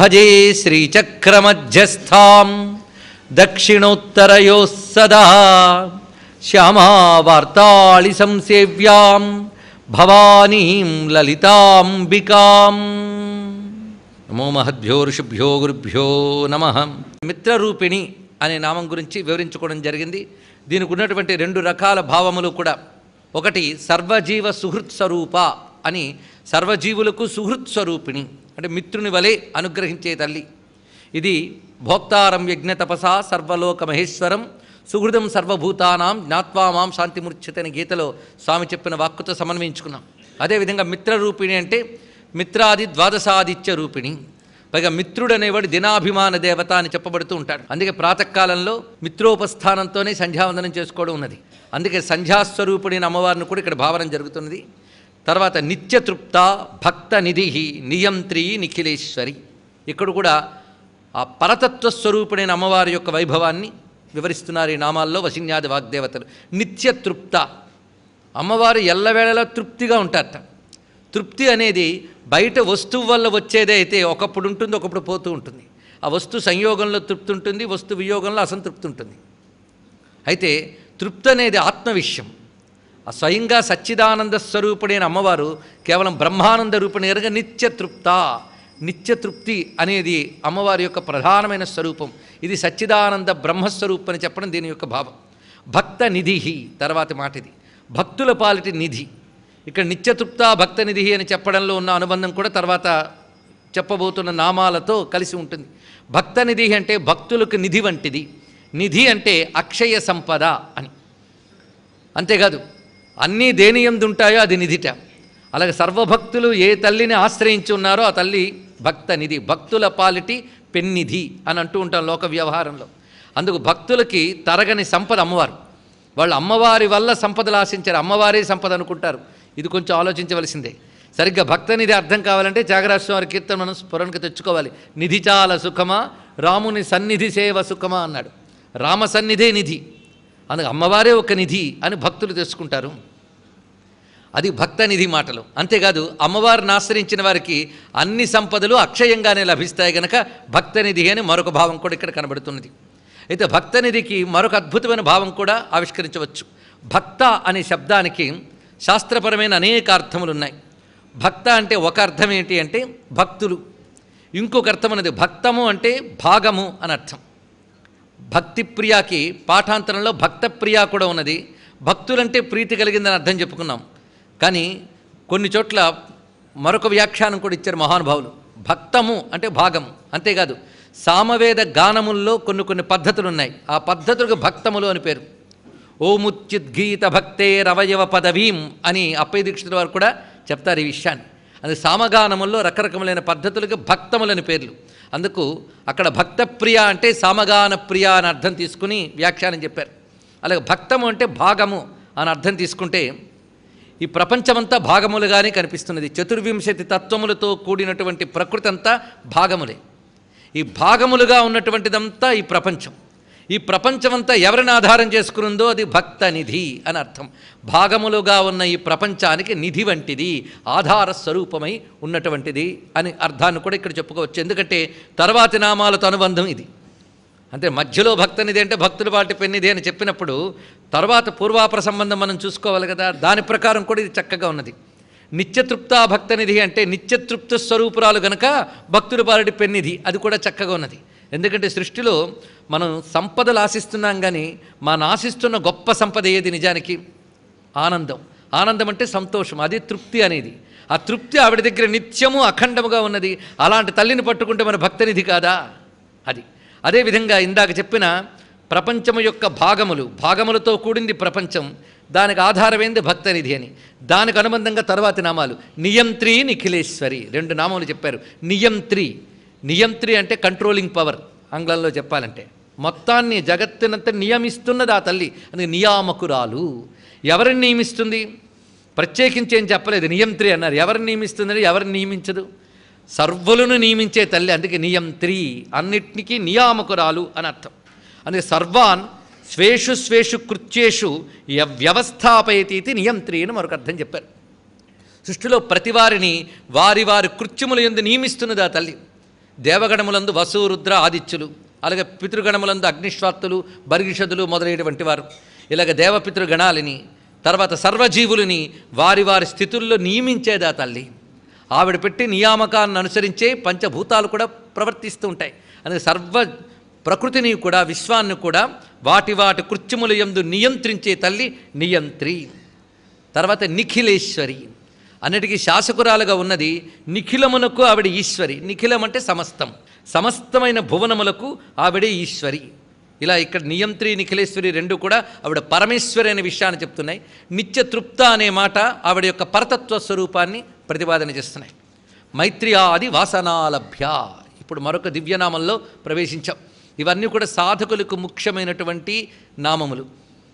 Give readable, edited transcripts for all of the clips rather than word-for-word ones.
భజే శ్రీచక్రమధ్యస్థాం దక్షిణోత్తరయో సదా శ్యామావార్తాళి సంసేవ్యాం భవానీం లలితాంబికాం. నమో మహద్భ్యో ఋషిభ్యో గురుభ్యో నమః. మిత్రరూపిణి అనే నామం గురించి వివరించుకోవడం జరిగింది. దీనికి ఉన్నటువంటి రెండు రకాల భావములు కూడా, ఒకటి సర్వజీవ సుహృత్ స్వరూప అని, సర్వజీవులకు సుహృత్ స్వరూపిణి అంటే మిత్రుని వలె అనుగ్రహించే తల్లి. ఇది భోక్తారం యజ్ఞతపసా సర్వలోక మహేశ్వరం సుహృదం సర్వభూతానాం జ్ఞాత్వా మాం శాంతిమూర్ఛతే అని గీతలో స్వామి చెప్పిన వాక్కుతో సమన్వయించుకున్నాం. అదేవిధంగా మిత్రరూపిణి అంటే మిత్రాది ద్వాదశాదిత్య రూపిణి. పైగా మిత్రుడు అనేవాడు దినాభిమాన దేవత అని చెప్పబడుతూ ఉంటాడు. అందుకే ప్రాతకాలంలో మిత్రోపస్థానంతోనే సంధ్యావందనం చేసుకోవడం ఉన్నది. అందుకే సంధ్యాస్వరూపిణి అమ్మవారిని కూడా ఇక్కడ భావన జరుగుతున్నది. తర్వాత నిత్యతృప్త భక్త నిధి నియంత్రి నిఖిలేశ్వరి. ఇక్కడ కూడా ఆ పరతత్వస్వరూపిణైన అమ్మవారి యొక్క వైభవాన్ని వివరిస్తున్నారు ఈ నామాల్లో వశిన్యాది వాగ్దేవతలు. నిత్యతృప్త, అమ్మవారు ఎల్లవేళలా తృప్తిగా ఉంటారట. తృప్తి అనేది బయట వస్తువు వల్ల వచ్చేదే అయితే ఒకప్పుడు ఉంటుంది, ఒకప్పుడు పోతూ ఉంటుంది. ఆ వస్తు సంయోగంలో తృప్తి ఉంటుంది, వస్తు వియోగంలో అసంతృప్తి ఉంటుంది. అయితే తృప్తి అనేది ఆత్మ విషయం. ఆ స్వయంగా సచ్చిదానంద స్వరూపుడైన అమ్మవారు కేవలం బ్రహ్మానంద రూపిణిగా నిత్యతృప్త. నిత్యతృప్తి అనేది అమ్మవారి యొక్క ప్రధానమైన స్వరూపం. ఇది సచ్చిదానంద బ్రహ్మస్వరూపం అని చెప్పడం దీని యొక్క భావం. భక్త నిధి తర్వాతి మాట, ఇది భక్తుల పాలిటి నిధి. ఇక్కడ నిత్యతృప్త భక్త నిధి అని చెప్పడంలో ఉన్న అనుబంధం కూడా తర్వాత చెప్పబోతున్న నామాలతో కలిసి ఉంటుంది. భక్త నిధి అంటే భక్తులకు నిధి వంటిది. నిధి అంటే అక్షయ సంపద అని. అంతేకాదు అన్నీ దేని యందు ఉంటాయో అది నిధిట. అలాగే సర్వభక్తులు ఏ తల్లిని ఆశ్రయించి ఉన్నారో ఆ తల్లి భక్త నిధి, భక్తుల పాలిటి పెన్నిధి అని అంటూ ఉంటాం లోక వ్యవహారంలో. అందుకు భక్తులకి తరగని సంపద అమ్మవారు. వాళ్ళు అమ్మవారి వల్ల సంపదలు ఆశించారు, అమ్మవారే సంపద అనుకుంటారు. ఇది కొంచెం ఆలోచించవలసిందే. సరిగ్గా భక్తనిధి అర్థం కావాలంటే త్యాగరాజస్వామి వారి కీర్తన మనం స్ఫురణకు తెచ్చుకోవాలి. నిధి చాలా సుఖమా రాముని సన్నిధి సేవ సుఖమా అన్నాడు. రామ సన్నిధే నిధి, అందుకు అమ్మవారే ఒక నిధి అని భక్తులు తెలుసుకుంటారు. అది భక్త నిధి మాటలు. అంతేకాదు అమ్మవారిని ఆశ్రయించిన వారికి అన్ని సంపదలు అక్షయంగానే లభిస్తాయి కనుక భక్తనిధి అని మరొక భావం కూడా ఇక్కడ కనబడుతున్నది. అయితే భక్తనిధికి మరొక అద్భుతమైన భావం కూడా ఆవిష్కరించవచ్చు. భక్త అనే శబ్దానికి శాస్త్రపరమైన అనేక అర్థములు ఉన్నాయి. భక్త అంటే ఒక అర్థం ఏంటి అంటే భక్తులు, ఇంకొక అర్థం అనేది భక్తము అంటే భాగము అని అర్థం. భక్తి ప్రియాకి పాఠాంతరంలో భక్త ప్రియా కూడా ఉన్నది. భక్తులంటే ప్రీతి కలిగిందని అర్థం చెప్పుకున్నాం. కానీ కొన్ని చోట్ల మరొక వ్యాఖ్యానం కూడా ఇచ్చారు మహానుభావులు. భక్తము అంటే భాగము. అంతేకాదు సామవేద గానముల్లో కొన్ని పద్ధతులు ఉన్నాయి. ఆ పద్ధతులకు భక్తములు అని పేరు. ఓముచ్యుద్గీత భక్తేరవయవ పదవీం అని అప్పయ్య దీక్షితుల వారు కూడా చెప్తారు ఈ విషయాన్ని. అది సామగానముల్లో రకరకములైన పద్ధతులకు భక్తములని పేర్లు. అందుకు అక్కడ భక్తప్రియ అంటే సామగాన ప్రియ అని అర్థం తీసుకుని వ్యాఖ్యానం చెప్పారు. అలాగే భక్తము అంటే భాగము అని అర్థం తీసుకుంటే ఈ ప్రపంచమంతా భాగములుగానే కనిపిస్తున్నది. 24 తత్వములతో కూడినటువంటి ప్రకృతి అంతా భాగములే. ఈ భాగములుగా ఉన్నటువంటిదంతా ఈ ప్రపంచం. ఈ ప్రపంచమంతా ఎవరిని ఆధారం చేసుకునిందో అది భక్త నిధి అని అర్థం. భాగములుగా ఉన్న ఈ ప్రపంచానికి నిధి వంటిది, ఆధార స్వరూపమై ఉన్నటువంటిది అని అర్థాన్ని కూడా ఇక్కడ చెప్పుకోవచ్చు. ఎందుకంటే తర్వాతి నామాలతో అనుబంధం ఇది. అంటే మధ్యలో భక్తనిధి అంటే భక్తుల వాటి పెన్నిధి అని చెప్పినప్పుడు తర్వాత పూర్వాపర సంబంధం మనం చూసుకోవాలి కదా. దాని ప్రకారం కూడా ఇది చక్కగా ఉన్నది. నిత్యతృప్త భక్తనిధి అంటే నిత్యతృప్త స్వరూపురాలు గనక భక్తుల పాలిటి పెన్నిధి, అది కూడా చక్కగా ఉన్నది. ఎందుకంటే సృష్టిలో మనం సంపదలు ఆశిస్తున్నాం, కానీ మనం ఆశిస్తున్న గొప్ప సంపద ఏది నిజానికి? ఆనందం. ఆనందం అంటే సంతోషం, అది తృప్తి అనేది. ఆ తృప్తి ఆవిడ దగ్గర నిత్యము అఖండముగా ఉన్నది. అలాంటి తల్లిని పట్టుకుంటే మన భక్తనిధి కాదా అది. అదేవిధంగా ఇందాక చెప్పిన ప్రపంచము యొక్క భాగములతో కూడింది ప్రపంచం, దానికి ఆధారమైంది భక్తనిధి అని. దానికి అనుబంధంగా తర్వాతి నామాలు నియంత్రి నిఖిలేశ్వరి, 2 నామాలు చెప్పారు. నియంత్రి అంటే కంట్రోలింగ్ పవర్ ఆంగ్లంలో చెప్పాలంటే. మొత్తాన్ని జగత్తునంతా నియమిస్తున్నది ఆ తల్లి, అందుకే నియామకురాలు. ఎవరిని నియమిస్తుంది? ప్రత్యేకించి ఏం చెప్పలేదు, నియంత్రి అన్నారు. ఎవరిని నియమిస్తుందని, ఎవరిని నియమించదు? సర్వులను నియమించే తల్లి, అందుకే నియంత్రి, అన్నిటికీ నియామకురాలు అని అర్థం. అందుకే సర్వాన్ స్వేషు కృత్యేషు వ్యవస్థాపయతీతి నియంత్రి అని మరొక అర్థం చెప్పారు. సృష్టిలో ప్రతివారిని వారి కృత్యముల యందు నియమిస్తున్నది ఆ తల్లి. దేవగణములందు వసు రుద్ర ఆదిత్యులు, అలాగే పితృగణములందు అగ్నిశ్వాత్తులు బర్గిషదులు మొదలైనటువంటి వారు, ఇలాగ దేవపితృగణాలని, తర్వాత సర్వజీవులని వారి వారి స్థితుల్లో నియమించేదా తల్లి. ఆవిడ పెట్టి నియామకాలను అనుసరించే పంచభూతాలు కూడా ప్రవర్తిస్తూ ఉంటాయి. అందుకే సర్వ ప్రకృతిని కూడా విశ్వాన్ని కూడా వాటి వాటి కృత్యముల యందు నియంత్రించే తల్లి నియంత్రి. తర్వాత నిఖిలేశ్వరి, అన్నిటికీ శాసకురాలుగా ఉన్నది. నిఖిలమునకు ఆవిడ ఈశ్వరి. నిఖిలం అంటే సమస్తం, సమస్తమైన భువనములకు ఆవిడే ఈశ్వరి. ఇలా ఇక్కడ నియంత్రి నిఖిలేశ్వరి రెండు కూడా ఆవిడ పరమేశ్వరి అనే విషయాన్ని చెప్తున్నాయి. నిత్యతృప్త అనే మాట ఆవిడ యొక్క పరతత్వ స్వరూపాన్ని ప్రతిపాదన చేస్తున్నాయి. మైత్రి ఆది వాసనాలభ్య. ఇప్పుడు మరొక దివ్యనామంలో ప్రవేశించాం. ఇవన్నీ కూడా సాధకులకు ముఖ్యమైనటువంటి నామములు.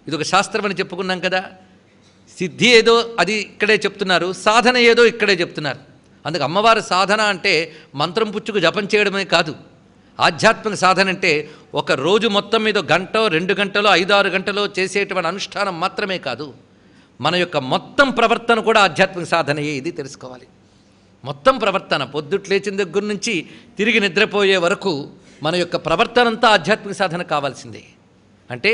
ఇదొక శాస్త్రం అని చెప్పుకున్నాం కదా. సిద్ధి ఏదో అది ఇక్కడే చెప్తున్నారు, సాధన ఏదో ఇక్కడే చెప్తున్నారు. అందుకు అమ్మవారి సాధన అంటే మంత్రం పుచ్చుకు జపం చేయడమే కాదు. ఆధ్యాత్మిక సాధన అంటే ఒక రోజు మొత్తం మీద గంటో 2 గంటలో 5-6 గంటలో చేసేటువంటి అనుష్ఠానం మాత్రమే కాదు. మన యొక్క మొత్తం ప్రవర్తన కూడా ఆధ్యాత్మిక సాధనయే. ఇది తెలుసుకోవాలి. మొత్తం ప్రవర్తన పొద్దుట్ లేచిన దగ్గర నుంచి తిరిగి నిద్రపోయే వరకు మన యొక్క ప్రవర్తన అంతా ఆధ్యాత్మిక సాధన కావాల్సిందే. అంటే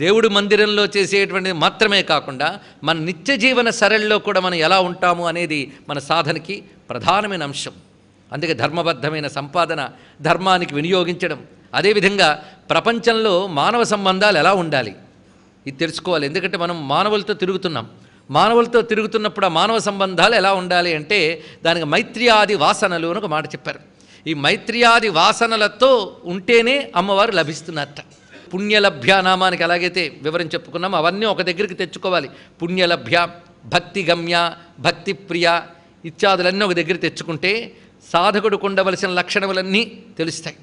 దేవుడు మందిరంలో చేసేటువంటిది మాత్రమే కాకుండా మన నిత్య జీవన సరళిలో కూడా మనం ఎలా ఉంటాము అనేది మన సాధనకి ప్రధానమైన అంశం. అందుకే ధర్మబద్ధమైన సంపాదన, ధర్మానికి వినియోగించడం, అదేవిధంగా ప్రపంచంలో మానవ సంబంధాలు ఎలా ఉండాలి ఇది తెలుసుకోవాలి. ఎందుకంటే మనం మానవులతో తిరుగుతున్నాం. మానవులతో తిరుగుతున్నప్పుడు ఆ మానవ సంబంధాలు ఎలా ఉండాలి అంటే దానికి మైత్ర్యాది వాసనలు అని ఒక మాట చెప్పారు. ఈ మైత్ర్యాది వాసనలతో ఉంటేనే అమ్మవారు లభిస్తున్నారట. పుణ్యలభ్య నామానికి ఎలాగైతే వివరం చెప్పుకున్నామో అవన్నీ ఒక దగ్గరికి తెచ్చుకోవాలి. పుణ్యలభ్య, భక్తిగమ్య, భక్తిప్రియ ఇత్యాదులన్నీ ఒక దగ్గర తెచ్చుకుంటే సాధకుడికి ఉండవలసిన లక్షణములన్నీ తెలుస్తాయి.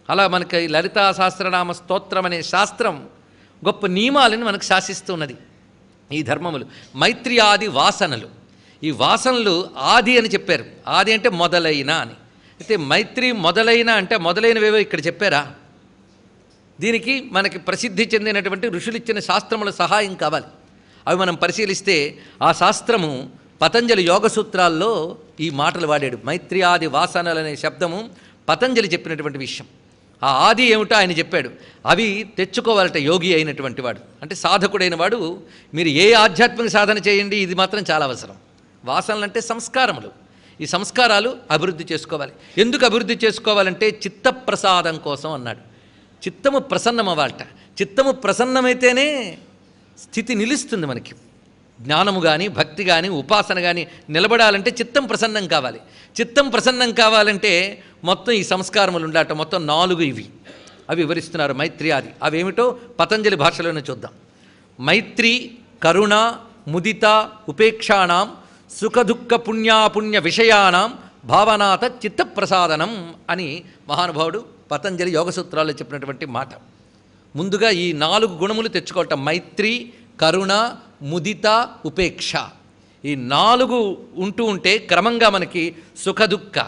అలా మనకి లలితా సహస్రనామ స్తోత్రం అనే శాస్త్రం గొప్ప నియమాలను మనకు శాసిస్తున్నది. ఈ ధర్మములు మైత్రి ఆది వాసనలు. ఈ వాసనలు ఆది అని చెప్పారు. ఆది అంటే మొదలైన అని. అయితే మైత్రి మొదలైన అంటే మొదలైనవేవో ఇక్కడ చెప్పారా? దీనికి మనకి ప్రసిద్ధి చెందినటువంటి ఋషులిచ్చిన శాస్త్రముల సహాయం కావాలి. అవి మనం పరిశీలిస్తే ఆ శాస్త్రము పతంజలి యోగ సూత్రాల్లో ఈ మాటలు వాడాడు. మైత్రి ఆది వాసనలు అనే శబ్దము పతంజలి చెప్పినటువంటి విషయం. ఆ ఆది ఏమిటో ఆయన చెప్పాడు. అవి తెచ్చుకోవాలట యోగి అయినటువంటి వాడు, అంటే సాధకుడైన వాడు. మీరు ఏ ఆధ్యాత్మిక సాధన చేయండి, ఇది మాత్రం చాలా అవసరం. వాసనలు అంటే సంస్కారములు. ఈ సంస్కారాలు అభివృద్ధి చేసుకోవాలి. ఎందుకు అభివృద్ధి చేసుకోవాలంటే చిత్తప్రసాదం కోసం అన్నాడు. చిత్తము ప్రసన్నమవ్వాలట. చిత్తము ప్రసన్నమైతేనే స్థితి నిలుస్తుంది. మనకి జ్ఞానము కానీ భక్తి కానీ ఉపాసన కానీ నిలబడాలంటే చిత్తం ప్రసన్నం కావాలి. చిత్తం ప్రసన్నం కావాలంటే మొత్తం ఈ సంస్కారములు ఉండాలట. మొత్తం 4 ఇవి. అవి వివరిస్తున్నారు మైత్రి ఆది. అవేమిటో పతంజలి భాషలోనే చూద్దాం. మైత్రి కరుణ ముదిత ఉపేక్షాణం సుఖదుఃఖ పుణ్యాపుణ్య విషయాణం భావనాత చిత్తప్రసాదనం అని మహానుభావుడు పతంజలి యోగసూత్రాల్లో చెప్పినటువంటి మాట. ముందుగా ఈ 4 గుణములు తెచ్చుకోవటం. మైత్రి కరుణ ముదిత ఉపేక్ష. ఈ 4 ఉంటూ ఉంటే క్రమంగా మనకి సుఖదుఃఖ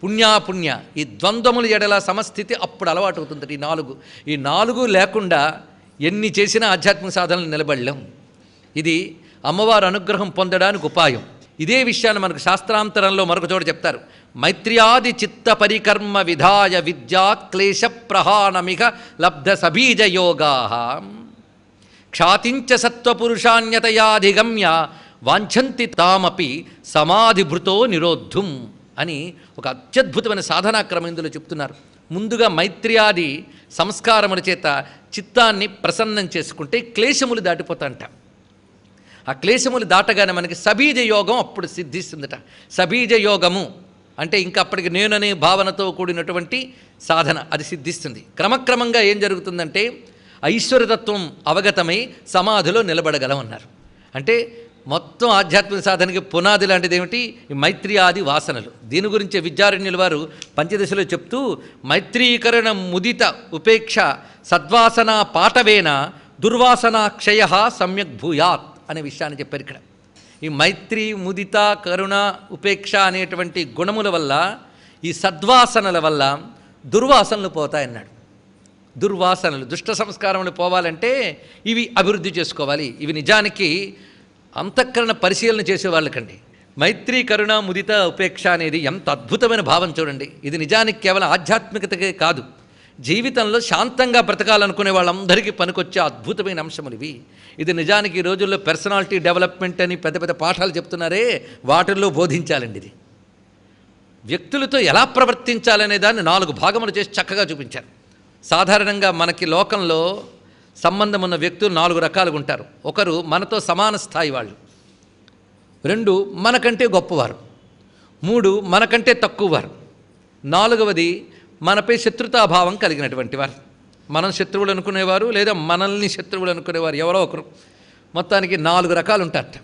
పుణ్యాపుణ్య ఈ ద్వంద్వముల ఎడల సమస్థితి అప్పుడు అలవాటు అవుతుంది. ఈ 4 లేకుండా ఎన్ని చేసినా ఆధ్యాత్మిక సాధనలు నిలబడలేం. ఇది అమ్మవారు అనుగ్రహం పొందడానికి ఉపాయం. ఇదే విషయాన్ని మనకు శాస్త్రాంతరంలో మరొక చోట చెప్తారు. మైత్ర్యాది చిత్త పరికర్మ విధాయ విద్యా క్లేశ ప్రహాణమిక లబ్ధ సబీజయోగా క్షాతించ సత్వపురుషాన్యతయాధిగమ్య వాంఛంతి తామపి సమాధిభృతో నిరోద్ధుం అని ఒక అత్యద్భుతమైన సాధనాక్రమం ఇందులో చెప్తున్నారు. ముందుగా మైత్ర్యాది సంస్కారముల చేత చిత్తాన్ని ప్రసన్నం చేసుకుంటే క్లేశములు దాటిపోతాంట. ఆ క్లేశములు దాటగానే మనకి సబీజ యోగం అప్పుడు సిద్ధిస్తుందట. సబీజ యోగము అంటే ఇంకా అప్పటికి నేననే భావనతో కూడినటువంటి సాధన అది సిద్ధిస్తుంది. క్రమక్రమంగా ఏం జరుగుతుందంటే ఐశ్వర్యతత్వం అవగతమై సమాధిలో నిలబడగలం అన్నారు. అంటే మొత్తం ఆధ్యాత్మిక సాధనకి పునాది లాంటిది ఏమిటి? ఈ మైత్రి ఆది వాసనలు. దీని గురించే విద్యారణ్యుల వారు పంచదశలో చెప్తూ మైత్రీకరణ ముదిత ఉపేక్ష సద్వాసన పాఠవేన దుర్వాసన క్షయ సమ్యక్ భూయాత్ అనే విషయాన్ని చెప్పారు ఇక్కడ. ఈ మైత్రి ముదిత కరుణ ఉపేక్ష అనేటువంటి గుణముల వల్ల ఈ సద్వాసనల వల్ల దుర్వాసనలు పోతాయన్నాడు. దుర్వాసనలు దుష్ట సంస్కారములు పోవాలంటే ఇవి అభివృద్ధి చేసుకోవాలి. ఇవి నిజానికి అంతఃకరణ పరిశీలన చేసేవాళ్ళకండి. మైత్రి, కరుణ, ముదిత, ఉపేక్ష అనేది ఎంత అద్భుతమైన భావం చూడండి. ఇది నిజానికి కేవలం ఆధ్యాత్మికతకే కాదు, జీవితంలో శాంతంగా బ్రతకాలనుకునే వాళ్ళందరికీ పనికొచ్చే అద్భుతమైన అంశములు ఇవి. ఇది నిజానికి ఈ రోజుల్లో పర్సనాలిటీ డెవలప్మెంట్ అని పెద్ద పెద్ద పాఠాలు చెప్తున్నారే, వాటిల్లో బోధించాలండి. ఇది వ్యక్తులతో ఎలా ప్రవర్తించాలనే దాన్ని 4 భాగములు చేసి చక్కగా చూపించారు. సాధారణంగా మనకి లోకంలో సంబంధం ఉన్న వ్యక్తులు 4 రకాలుగా ఉంటారు. ఒకరు మనతో సమాన స్థాయి వాళ్ళు, 2 మనకంటే గొప్పవారు, 3 మనకంటే తక్కువవారు, 4వది మనపై శత్రుతాభావం కలిగినటువంటి వారు. మనం శత్రువులు అనుకునేవారు లేదా మనల్ని శత్రువులు అనుకునేవారు ఎవరో ఒకరు. మొత్తానికి 4 రకాలు ఉంటారట.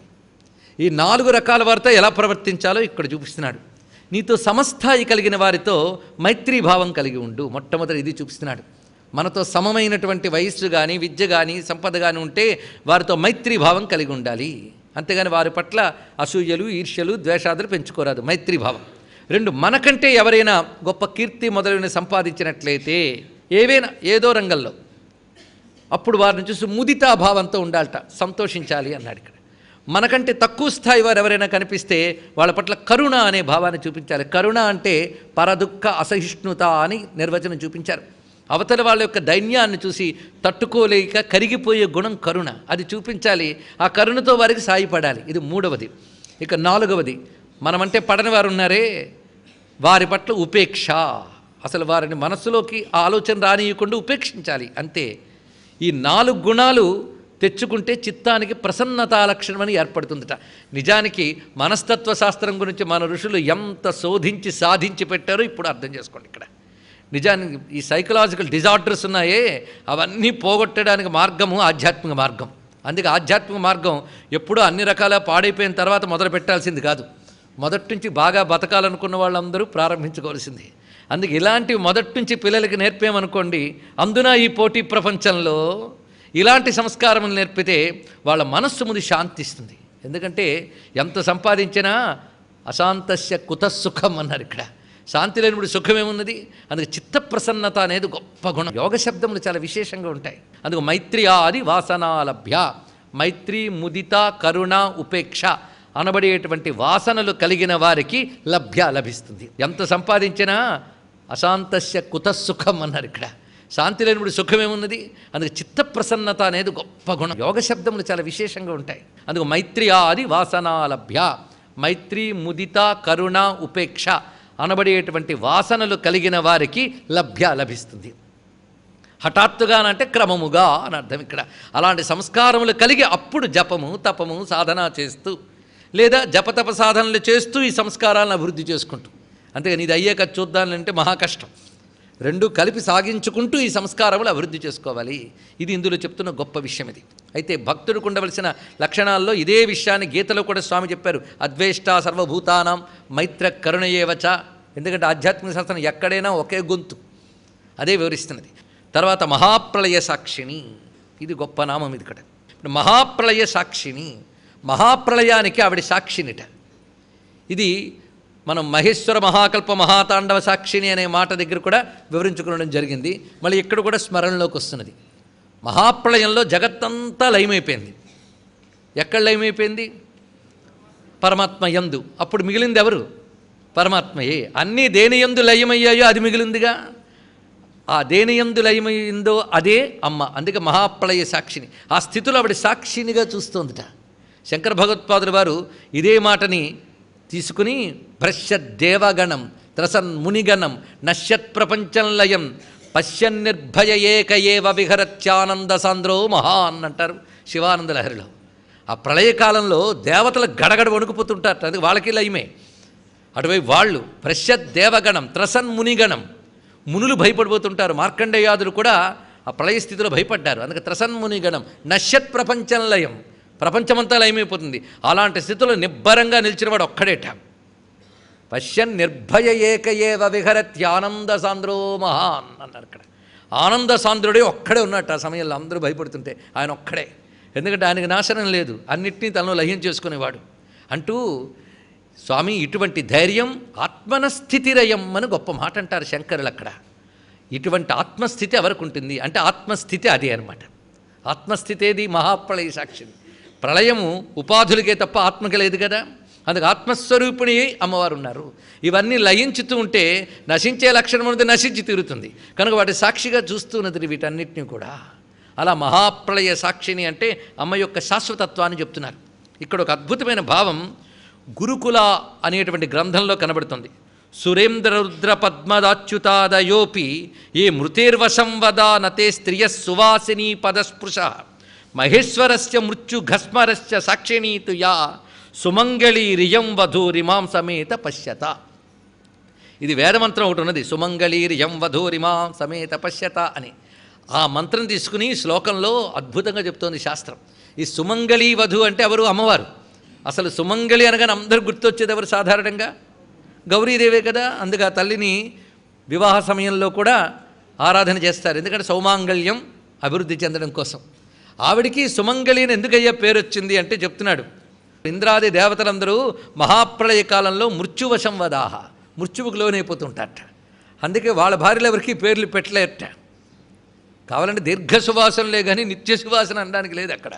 ఈ 4 రకాల వారితో ఎలా ప్రవర్తించాలో ఇక్కడ చూపిస్తున్నాడు. నీతో సమస్థాయి కలిగిన వారితో మైత్రీభావం కలిగి ఉండు. మొట్టమొదటి ఇది చూపిస్తున్నాడు. మనతో సమమైనటువంటి వయస్సు కానీ విద్య కానీ సంపద కానీ ఉంటే వారితో మైత్రీభావం కలిగి ఉండాలి. అంతేగాని వారి పట్ల అసూయలు, ఈర్ష్యలు, ద్వేషాదులు పెంచుకోరాదు. మైత్రీభావం. 2 మనకంటే ఎవరైనా గొప్ప కీర్తి మొదలైన సంపాదించినట్లయితే ఏదో రంగంలో, అప్పుడు వారిని చూసి ముదితాభావంతో ఉండాలట, సంతోషించాలి అన్నాడు ఇక్కడ. మనకంటే తక్కువ స్థాయి వారు ఎవరైనా కనిపిస్తే వాళ్ళ పట్ల కరుణ అనే భావాన్ని చూపించాలి. కరుణ అంటే పరదుఃఖ అసహిష్ణుత అని నిర్వచనం చూపించారు. అవతల వాళ్ళ యొక్క దైన్యాన్ని చూసి తట్టుకోలేక కరిగిపోయే గుణం కరుణ, అది చూపించాలి. ఆ కరుణతో వారికి సాయపడాలి. ఇది 3వది. ఇక 4వది, మనమంటే పడని వారు ఉన్నారే వారి పట్ల ఉపేక్ష. అసలు వారిని మనస్సులోకి ఆలోచన రానియకుండా ఉపేక్షించాలి, అంతే. ఈ 4 గుణాలు తెచ్చుకుంటే చిత్తానికి ప్రసన్నతా లక్షణమని ఏర్పడుతుందట. నిజానికి మనస్తత్వ శాస్త్రం గురించి మన ఋషులు ఎంత శోధించి సాధించి పెట్టారో ఇప్పుడు అర్థం చేసుకోండి. ఇక్కడ నిజానికి ఈ సైకలాజికల్ డిజార్డర్స్ ఉన్నాయే అవన్నీ పోగొట్టడానికి మార్గము ఆధ్యాత్మిక మార్గం. అందుకే ఆధ్యాత్మిక మార్గం ఎప్పుడూ అన్ని రకాల పాడైపోయిన తర్వాత మొదలు పెట్టాల్సింది కాదు. మొదటి నుంచి బాగా బతకాలనుకున్న వాళ్ళందరూ ప్రారంభించుకోవాల్సింది. అందుకే ఇలాంటివి మొదటి నుంచి పిల్లలకి నేర్పేమనుకోండి, అందున ఈ పోటీ ప్రపంచంలో ఇలాంటి సంస్కారములు నేర్పితే వాళ్ళ మనస్సు ముందు శాంతిస్తుంది. ఎందుకంటే ఎంత సంపాదించినా అశాంతస్య కుతసుఖం అన్నారు ఇక్కడ. శాంతి లేనిప్పుడు సుఖమేమున్నది? అందుకే చిత్తప్రసన్నత అనేది గొప్ప గుణం. యోగ శబ్దములు చాలా విశేషంగా ఉంటాయి. అందుకు మైత్రి ఆది వాసనాలభ్య, మైత్రి, ముదిత, కరుణ, ఉపేక్ష అనబడేటువంటి వాసనలు కలిగిన వారికి లభిస్తుంది. ఎంత సంపాదించినా అశాంతస్య కుతసుఖం అన్నారు ఇక్కడ. శాంతి లేనిప్పుడు సుఖమేమున్నది? అందుకే చిత్తప్రసన్నత అనేది గొప్ప గుణం. యోగ శబ్దములు చాలా విశేషంగా ఉంటాయి. అందుకు మైత్రి ఆది వాసనాలభ్య, మైత్రి, ముదిత, కరుణ, ఉపేక్ష అనబడేటువంటి వాసనలు కలిగిన వారికి లభిస్తుంది. హఠాత్తుగా అంటే క్రమముగా అని అర్థం ఇక్కడ. అలాంటి సంస్కారములు కలిగి అప్పుడు జపము, తపము, సాధన చేస్తూ లేదా జపతప సాధనలు చేస్తూ ఈ సంస్కారాలను అభివృద్ధి చేసుకుంటూ, అంతేగాని ఇది అయ్యాక చూద్దానంటే మహా కష్టం. 2 కలిపి సాగించుకుంటూ ఈ సంస్కారములు అభివృద్ధి చేసుకోవాలి. ఇది ఇందులో చెప్తున్న గొప్ప విషయం. ఇది అయితే భక్తుడికి ఉండవలసిన లక్షణాల్లో ఇదే విషయాన్ని గీతలో కూడా స్వామి చెప్పారు. అద్వేష్ట సర్వభూతానాం మైత్ర కరుణయేవచ. ఎందుకంటే ఆధ్యాత్మిక శాస్త్రం ఎక్కడైనా ఒకే గొంతు, అదే వివరిస్తున్నది. తర్వాత మహాప్రళయ సాక్షిణి, ఇది గొప్ప నామం. ఇది ఇక్కడ మహాప్రళయ సాక్షిణి, మహాప్రళయానికి ఆవిడ సాక్షినిట. ఇది మనం మహేశ్వర మహాకల్ప మహాతాండవ సాక్షిణి అనే మాట దగ్గర కూడా వివరించుకోవడం జరిగింది. మళ్ళీ ఇక్కడ కూడా స్మరణలోకి వస్తున్నది. మహాప్రళయంలో జగత్తంతా లయమైపోయింది. ఎక్కడ లయమైపోయింది? పరమాత్మ యందు. అప్పుడు మిగిలింది ఎవరు? పరమాత్మయే. అన్నీ దేని యందు లయమయ్యాయో అది మిగిలిందిగా. ఆ దేని యందు లయమైందో అదే అమ్మ. అందుకే మహాప్రళయ సాక్షిని. ఆ స్థితిలో ఆవిడ సాక్షినిగా చూస్తోందిట. శంకర భగవత్పాదుల వారు ఇదే మాటని తీసుకుని భ్రశ్యత్ దేవగణం త్రసన్ మునిగణం నశ్యత్ ప్రపంచం లయం పశ్యన్ నిర్భయ ఏక ఏవ విహరత్యానంద సాంద్రో మహాన్ అంటారు శివానంద లహరిలో. ఆ ప్రళయకాలంలో దేవతలు గడగడ వణుకుపోతుంటారు. అది వాళ్ళకి లయమే. అటువైపు వాళ్ళు భ్రశ్యత్ దేవగణం త్రసన్ మునిగణం, మునులు భయపడిపోతుంటారు. మార్కండేయాదులు కూడా ఆ ప్రళయ స్థితిలో భయపడ్డారు. అందుకే త్రసన్ మునిగణం నశ్యత్ ప్రపంచం లయం, ప్రపంచమంతా లయమైపోతుంది. అలాంటి స్థితిలో నిబ్బరంగా నిలిచినవాడు ఒక్కడేట. పశ్యన్ నిర్భయ ఏక ఏవ విహరత్యానంద సాంద్రో మహాన్ అన్నారు ఇక్కడ. ఆనంద సాంద్రుడే ఒక్కడే ఉన్నట్టు ఆ సమయంలో. అందరూ భయపడుతుంటే ఆయన ఒక్కడే. ఎందుకంటే ఆయనకి నాశనం లేదు, అన్నిటినీ తనలో లయం చేసుకునేవాడు అంటూ స్వామి ఇటువంటి ధైర్యం ఆత్మనస్థితిరయం అని గొప్ప మాట అంటారు శంకరులు అక్కడ. ఇటువంటి ఆత్మస్థితి ఎవరికి ఉంటుంది అంటే ఆత్మస్థితి అదే అనమాట. ఆత్మస్థితి ఏది? మహాప్రళయ సాక్షిని. ప్రళయము ఉపాధులకే తప్ప ఆత్మకి లేదు కదా. అందుకు ఆత్మస్వరూపిణి అమ్మవారు ఉన్నారు. ఇవన్నీ లయించుతూ ఉంటే నశించే లక్షణం ఉన్నది నశించి తీరుతుంది కనుక వాటి సాక్షిగా చూస్తున్నది వీటన్నిటినీ కూడా. అలా మహాప్రళయ సాక్షిని అంటే అమ్మ యొక్క శాశ్వతత్వాన్ని చెప్తున్నారు. ఇక్కడ ఒక అద్భుతమైన భావం గురుకుల అనేటువంటి గ్రంథంలో కనబడుతుంది. సురేంద్ర రుద్ర పద్మదాచ్యుతాదయోపి ఏ మృతేర్వశం వదా నతే స్త్రియ సువాసిని పదస్పృశ మహేశ్వరస్య మృత్యుఘస్మరస్య సాక్షిణీతు యా సుమంగళీ రియం వధూరిమాం సమేత పశ్యత. ఇది వేదమంత్రం ఒకటి ఉన్నది, సుమంగళీ రియం వధూరిమాం సమేత పశ్యత అని. ఆ మంత్రం తీసుకుని శ్లోకంలో అద్భుతంగా చెప్తోంది శాస్త్రం. ఈ సుమంగళీ వధు అంటే ఎవరు? అమ్మవారు. అసలు సుమంగళి అనగానే అందరూ గుర్తొచ్చేది ఎవరు సాధారణంగా? గౌరీదేవే కదా. అందుకే ఆ తల్లిని వివాహ సమయంలో కూడా ఆరాధన చేస్తారు, ఎందుకంటే సౌమాంగళ్యం అభివృద్ధి చెందడం కోసం. ఆవిడికి సుమంగళి అని ఎందుకయ్యా పేరు వచ్చింది అంటే చెప్తున్నాడు, ఇంద్రాది దేవతలందరూ మహాప్రళయ కాలంలో మృత్యువశం వదాహ, మృత్యువుకు లోనైపోతుంటారట. అందుకే వాళ్ళ భార్యలు ఎవరికి పేర్లు పెట్టలేట. కావాలంటే దీర్ఘ సువాసనలే కానీ నిత్య సువాసన అనడానికి లేదు అక్కడ.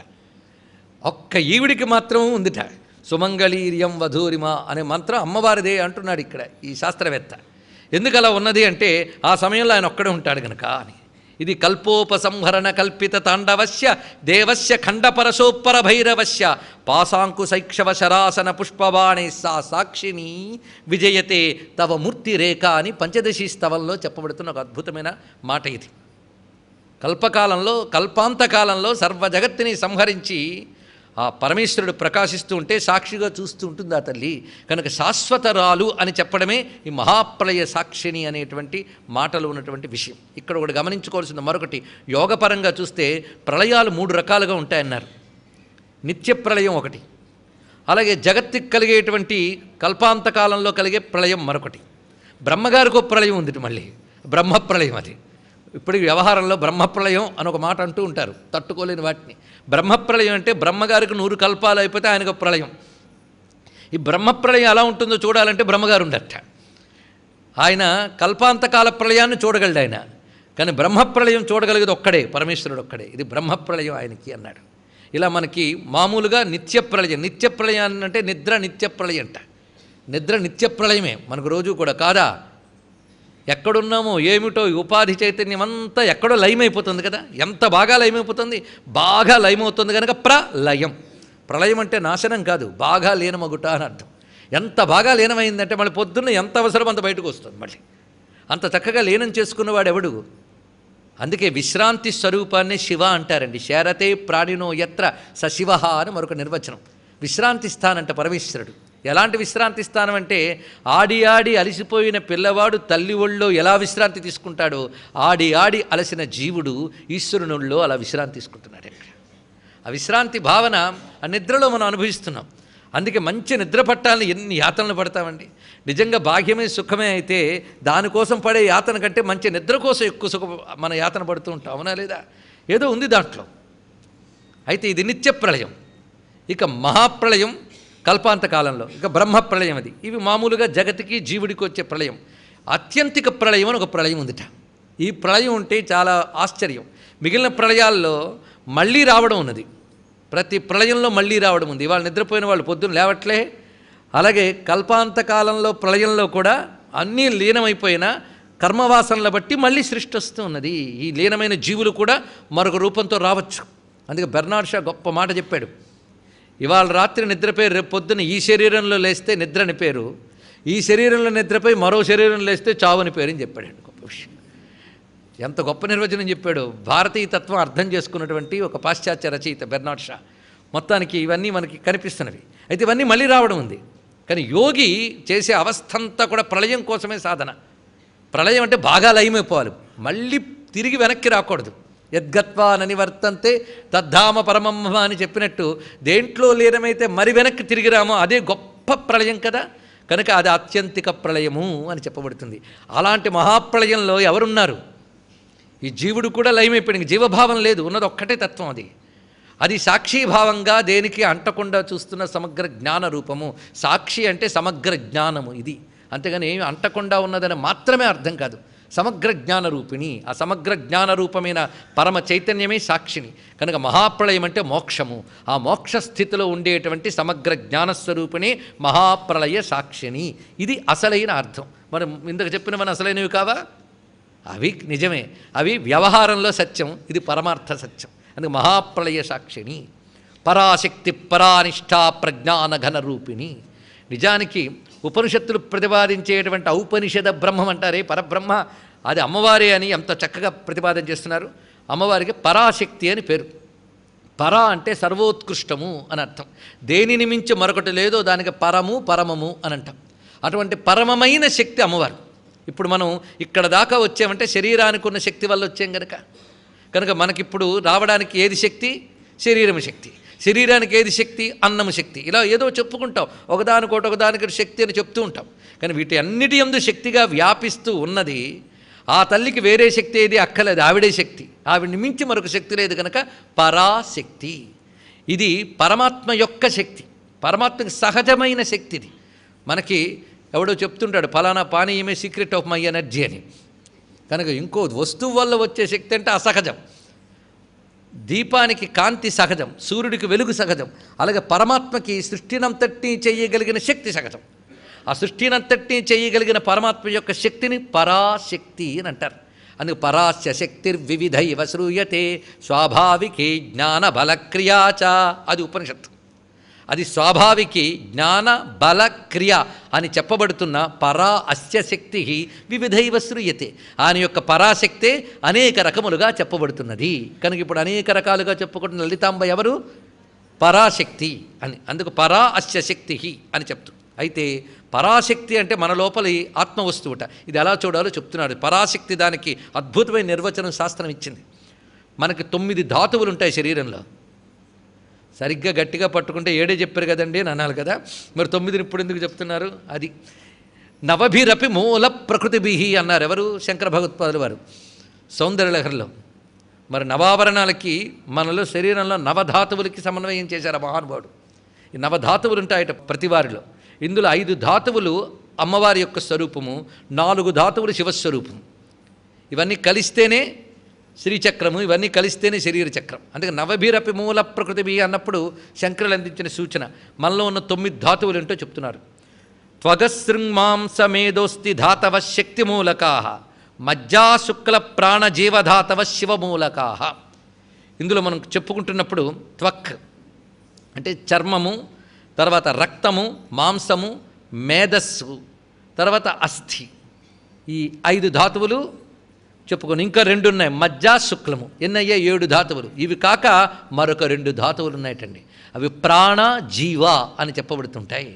ఒక్క ఈవిడికి మాత్రం ఉందిట సుమంగళీర్యం వధూరిమ అనే మంత్రం అమ్మవారిదే అంటున్నాడు ఇక్కడ ఈ శాస్త్రవేత్త. ఎందుకు అలా ఉన్నది అంటే ఆ సమయంలో ఆయన ఒక్కడే ఉంటాడు కనుక అని. ఇది కల్పోపసంహరణ కల్పిత తాండవస్య దేవస్య ఖండపరశోప్పర భైరవస్య పాశాంకుశైక్షవ శరాసన పుష్పబాణే సా సాక్షిని విజయతే తవ మూర్తి రేఖ అని పంచదశి స్తవంలో చెప్పబడుతున్న ఒక అద్భుతమైన మాట ఇది. కల్పకాలంలో కల్పాంతకాలంలో సర్వ జగత్తుని సంహరించి ఆ పరమేశ్వరుడు ప్రకాశిస్తూ ఉంటే సాక్షిగా చూస్తూ ఉంటుంది ఆ తల్లి కనుక శాశ్వతరాలు అని చెప్పడమే ఈ మహాప్రళయ సాక్షిని అనేటువంటి మాటలు ఉన్నటువంటి విషయం. ఇక్కడ ఒకటి గమనించుకోవాల్సింది మరొకటి, యోగపరంగా చూస్తే ప్రళయాలు 3 రకాలుగా ఉంటాయన్నారు. నిత్య ప్రళయం ఒకటి, అలాగే జగత్తుకి కలిగేటువంటి కల్పాంతకాలంలో కలిగే ప్రళయం మరొకటి. బ్రహ్మగారికి ఒక ప్రళయం ఉంది మళ్ళీ, బ్రహ్మప్రళయం. అది ఇప్పుడు వ్యవహారంలో బ్రహ్మప్రళయం అని ఒక మాట అంటూ ఉంటారు, తట్టుకోలేని వాటిని. బ్రహ్మప్రళయం అంటే బ్రహ్మగారికి 100 కల్పాలు అయిపోతే ఆయనకు ప్రళయం. ఈ బ్రహ్మప్రళయం ఎలా ఉంటుందో చూడాలంటే బ్రహ్మగారు ఉండట. ఆయన కల్పాంతకాల ప్రళయాన్ని చూడగలడు ఆయన, కానీ బ్రహ్మప్రళయం చూడగలిగేది ఒక్కడే, పరమేశ్వరుడు ఒక్కడే. ఇది బ్రహ్మప్రళయం ఆయనకి అన్నాడు. ఇలా మనకి మామూలుగా నిత్యప్రళయం, నిత్యప్రళయం అంటే నిద్ర నిత్యప్రళయం అంట. నిద్ర నిత్యప్రళయమే మనకు రోజు కూడా కాదా. ఎక్కడున్నామో ఏమిటో ఉపాధి చైతన్యం అంతా ఎక్కడో లయమైపోతుంది కదా. ఎంత బాగా లయమైపోతుంది, బాగా లయమవుతుంది కనుక ప్రళయం. ప్రళయం అంటే నాశనం కాదు, బాగా లీనమగుట అని అర్థం. ఎంత బాగా లీనమైందంటే మళ్ళీ పొద్దున్న ఎంత అవసరం అంత బయటకు వస్తుంది. మళ్ళీ అంత చక్కగా లీనం చేసుకున్నవాడు ఎవడు? అందుకే విశ్రాంతి స్వరూపాన్ని శివ అంటారండి. శరతే ప్రాణినో యత్ర స శివ అని మరొక నిర్వచనం. విశ్రాంతి స్థానంట పరమేశ్వరుడు. ఎలాంటి విశ్రాంతి స్థానం అంటే ఆడి ఆడి అలసిపోయిన పిల్లవాడు తల్లి ఒళ్ళో ఎలా విశ్రాంతి తీసుకుంటాడో ఆడి ఆడి అలసిన జీవుడు ఈశ్వరునిలో అలా విశ్రాంతి తీసుకుంటున్నాడు. ఆ విశ్రాంతి భావన ఆ నిద్రలో మనం అనుభవిస్తున్నాం. అందుకే మంచి నిద్ర పట్టాలని ఎన్ని యాతనలు పడతామండి. నిజంగా భాగ్యమే సుఖమే అయితే దానికోసం పడే యాతన కంటే మంచి నిద్ర కోసం ఎక్కువ మన యాతన పడుతూ ఉంటాం, అవునా లేదా? ఏదో ఉంది దాంట్లో. అయితే ఇది నిత్య ప్రళయం. ఇక మహాప్రళయం కల్పాంత కాలంలో, ఇక బ్రహ్మప్రళయం. అది ఇవి మామూలుగా జగతికి జీవుడికి వచ్చే ప్రళయం. అత్యంతిక ప్రళయం అని ఒక ప్రళయం ఉందిట. ఈ ప్రళయం ఉంటే చాలా ఆశ్చర్యం. మిగిలిన ప్రళయాల్లో మళ్ళీ రావడం ఉన్నది, ప్రతి ప్రళయంలో మళ్ళీ రావడం ఉంది. ఇవాళ నిద్రపోయిన వాళ్ళు పొద్దున్న లేవట్లే. అలాగే కల్పాంత కాలంలో ప్రళయంలో కూడా అన్నీ లీనమైపోయిన కర్మవాసనల బట్టి మళ్ళీ సృష్టి వస్తూ ఉన్నది. ఈ లీనమైన జీవులు కూడా మరొక రూపంతో రావచ్చు. అందుకే బెర్నాడ్ షా గొప్ప మాట చెప్పాడు, ఇవాళ రాత్రి నిద్రపోయి రేపు పొద్దున్న ఈ శరీరంలో లేస్తే నిద్ర అని పేరు, ఈ శరీరంలో నిద్రపోయి మరో శరీరంలో లేస్తే చావని పేరు అని చెప్పాడు. గొప్ప విషయం, ఎంత గొప్ప నిర్వచనం చెప్పాడు. భారతీయ తత్వం అర్థం చేసుకున్నటువంటి ఒక పాశ్చాత్య రచయిత బెర్నాడ్ షా. మొత్తానికి ఇవన్నీ మనకి కనిపిస్తున్నవి. అయితే ఇవన్నీ మళ్ళీ రావడం ఉంది. కానీ యోగి చేసే అవస్థ అంతా కూడా ప్రళయం కోసమే సాధన. ప్రళయం అంటే బాగా లయమైపోవాలి, మళ్ళీ తిరిగి వెనక్కి రాకూడదు. యద్గత్వా ననివర్తంతే తద్ధామ పరమమ్మ అని చెప్పినట్టు దేంట్లో లీనమైతే మరి వెనక్కి తిరిగి రామో అదే గొప్ప ప్రళయం కదా. కనుక అది ఆత్యంతిక ప్రళయము అని చెప్పబడుతుంది. అలాంటి మహాప్రళయంలో ఎవరున్నారు? ఈ జీవుడు కూడా లయమైపోయింది, జీవభావం లేదు, ఉన్నది ఒక్కటే తత్వం. అది సాక్షిభావంగా దేనికి అంటకుండా చూస్తున్న సమగ్ర జ్ఞాన రూపము. సాక్షి అంటే సమగ్ర జ్ఞానము ఇది, అంతేగాని ఏమి అంటకుండా ఉన్నదని మాత్రమే అర్థం కాదు. సమగ్ర జ్ఞాన రూపిణి. ఆ సమగ్ర జ్ఞాన రూపమైన పరమ చైతన్యమే సాక్షిని. కనుక మహాప్రళయం అంటే మోక్షము. ఆ మోక్ష స్థితిలో ఉండేటువంటి సమగ్ర జ్ఞానస్వరూపిణి మహాప్రళయ సాక్షిని. ఇది అసలైన అర్థం. మనం ఇందుకు చెప్పినవన్నీ అసలైనవి కావా? అవి నిజమే, అవి వ్యవహారంలో సత్యం, ఇది పరమార్థ సత్యం. అందుకే మహాప్రళయ సాక్షిని, పరాశక్తి పరానిష్టా ప్రజ్ఞాన ఘన రూపిణి. నిజానికి ఉపనిషత్తులు ప్రతిపాదించేటువంటి ఔపనిషద బ్రహ్మం అంటారే పరబ్రహ్మ, అది అమ్మవారే అని ఎంత చక్కగా ప్రతిపాదన చేస్తున్నారు. అమ్మవారికి పరాశక్తి అని పేరు. పరా అంటే సర్వోత్కృష్టము అని అర్థం. దేనిని మించి మరొకటి లేదో దానికి పరము పరమము అని అంటాం. అటువంటి పరమమైన శక్తి అమ్మవారు. ఇప్పుడు మనం ఇక్కడ దాకా వచ్చామంటే శరీరానికి ఉన్న శక్తి వల్ల వచ్చాం కనుక మనకిప్పుడు రావడానికి ఏది శక్తి? శరీరం శక్తి. శరీరానికి ఏది శక్తి? అన్నము శక్తి. ఇలా ఏదో చెప్పుకుంటాం, ఒకదానికి శక్తి అని చెప్తూ ఉంటాం. కానీ వీటి అన్నిటి యందు శక్తిగా వ్యాపిస్తూ ఉన్నది ఆ తల్లికి వేరే శక్తి ఏది అక్కలేదు, ఆవిడే శక్తి. ఆవిడ్ని మించి మరొక శక్తి లేదు కనుక పరాశక్తి. ఇది పరమాత్మ యొక్క శక్తి, పరమాత్మకి సహజమైన శక్తిది. మనకి ఎవడో చెప్తుంటాడు ఫలానా పానీయమే సీక్రెట్ ఆఫ్ మై ఎనర్జీ అని. కనుక ఇంకో వస్తువు వల్ల వచ్చే శక్తి అంటే అసహజం. దీపానికి కాంతి సహజం, సూర్యుడికి వెలుగు సహజం. అలాగే పరమాత్మకి సృష్టినంతటినీ చేయగలిగిన శక్తి సహజం. ఆ సృష్టినంతటినీ చేయగలిగిన పరమాత్మ యొక్క శక్తిని పరాశక్తి అని అంటారు. అందుకు పరాస్య శక్తిర్వివిధైవ శ్రూయతే స్వాభావికే జ్ఞాన బలక్రియాచ. అది ఉపనిషత్తు. అది స్వాభావికి జ్ఞాన బల క్రియ అని చెప్పబడుతున్న పరా అస్య శక్తి వివిధైవ శ్రూయతే. ఆయన యొక్క పరాశక్తే అనేక రకములుగా చెప్పబడుతున్నది. కనుక ఇప్పుడు అనేక రకాలుగా చెప్పుకుంటున్న లలితాంబ ఎవరు? పరాశక్తి అని. అందుకు పరా అస్య శక్తి అని చెప్తూ. అయితే పరాశక్తి అంటే మన లోపలి ఆత్మ వస్తువుట. ఇది ఎలా చూడాలో చెప్తున్నాడు. పరాశక్తి దానికి అద్భుతమైన నిర్వచనం శాస్త్రం ఇచ్చింది. మనకి 9 ధాతువులు ఉంటాయి శరీరంలో. సరిగ్గా గట్టిగా పట్టుకుంటే 7 చెప్పారు కదండి అని అనాలి కదా. మరి 9 ఇప్పుడు ఎందుకు చెప్తున్నారు? అది నవభిరపి మూల ప్రకృతిభి అన్నారు ఎవరు? శంకర భగవత్పాదులు వారు సౌందర్యలహరిలో. మరి నవాభరణాలకి మనలో శరీరంలో నవధాతువులకి సమన్వయం చేశారు ఆ మహానుభావుడు. ఈ నవధాతువులు ఉంటాయట ప్రతి వారిలో. ఇందులో 5 ధాతువులు అమ్మవారి యొక్క స్వరూపము, 4 ధాతువులు శివస్వరూపము. ఇవన్నీ కలిస్తేనే శ్రీచక్రము, ఇవన్నీ కలిస్తేనే శరీర చక్రం. అందుకే నవభిరపి మూల ప్రకృతిభి అన్నప్పుడు శంకరులు అందించిన సూచన మనలో ఉన్న 9 ధాతువులు ఏంటో చెప్తున్నారు. త్వగశృంమాంసమేదోస్తి ధాతవ శక్తిమూలకా మజ్జాశుక్ల ప్రాణజీవధాతవ శివమూలకా. ఇందులో మనం చెప్పుకుంటున్నప్పుడు త్వక్ అంటే చర్మము, తర్వాత రక్తము, మాంసము, మేధస్సు, తర్వాత అస్థి, ఈ 5 ధాతువులు చెప్పుకొని ఇంకా 2 ఉన్నాయి. మజ్జా శుక్లము. ఎన్నయ్యా 7 ధాతువులు. ఇవి కాక మరొక 2 ధాతువులు ఉన్నాయటండి. అవి ప్రాణ జీవ అని చెప్పబడుతుంటాయి.